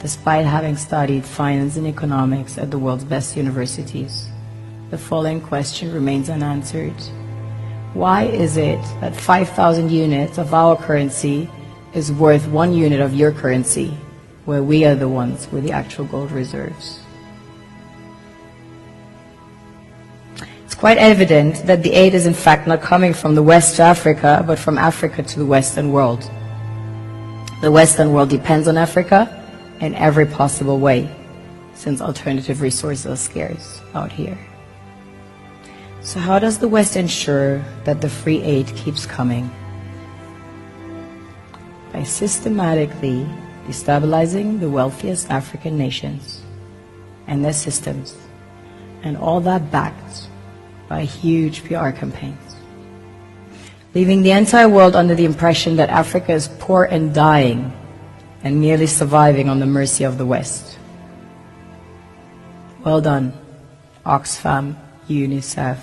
Despite having studied finance and economics at the world's best universities, the following question remains unanswered. Why is it that 5,000 units of our currency is worth 1 unit of your currency, where we are the ones with the actual gold reserves? It's quite evident that the aid is in fact not coming from the West to Africa, but from Africa to the Western world. The Western world depends on Africa in every possible way, since alternative resources are scarce out here. So how does the West ensure that the free aid keeps coming? By systematically destabilizing the wealthiest African nations and their systems, and all that backed by huge PR campaigns, leaving the entire world under the impression that Africa is poor and dying and merely surviving on the mercy of the West. Well done, Oxfam, UNICEF,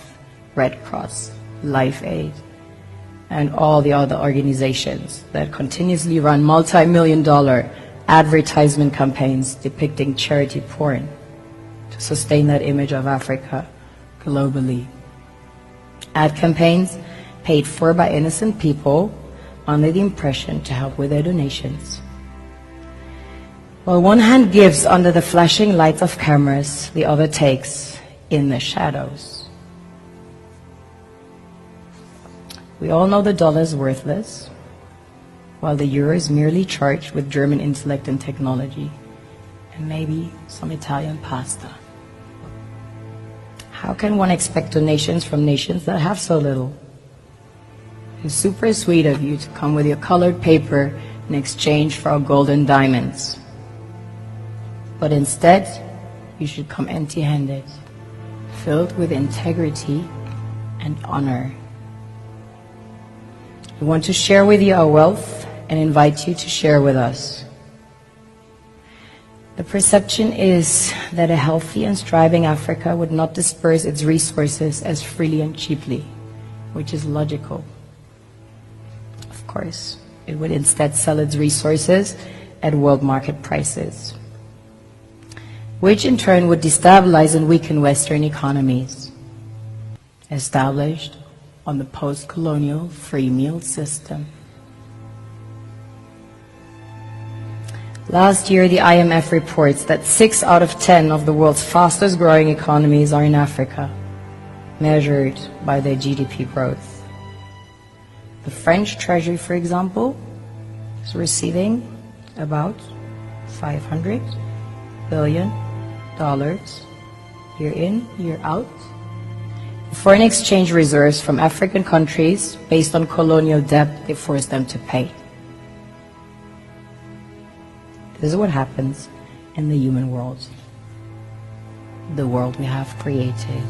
Red Cross, Life Aid, and all the other organizations that continuously run multi-million-dollar advertisement campaigns depicting charity porn to sustain that image of Africa globally. Ad campaigns paid for by innocent people under the impression to help with their donations. While one hand gives under the flashing lights of cameras, the other takes in the shadows. We all know the dollar is worthless, while the euro is merely charged with German intellect and technology, and maybe some Italian pasta. How can one expect donations from nations that have so little? It's super sweet of you to come with your colored paper in exchange for our gold and diamonds. But instead, you should come empty-handed, filled with integrity and honor. We want to share with you our wealth and invite you to share with us. The perception is that a healthy and striving Africa would not disperse its resources as freely and cheaply, which is logical. Of course, it would instead sell its resources at world market prices, which in turn would destabilize and weaken Western economies, established on the post-colonial free meal system. Last year, the IMF reports that 6 out of 10 of the world's fastest growing economies are in Africa, measured by their GDP growth. The French Treasury, for example, is receiving about $500 billion year in, year out. Foreign exchange reserves from African countries based on colonial debt they forced them to pay. This is what happens in the human world, the world we have created.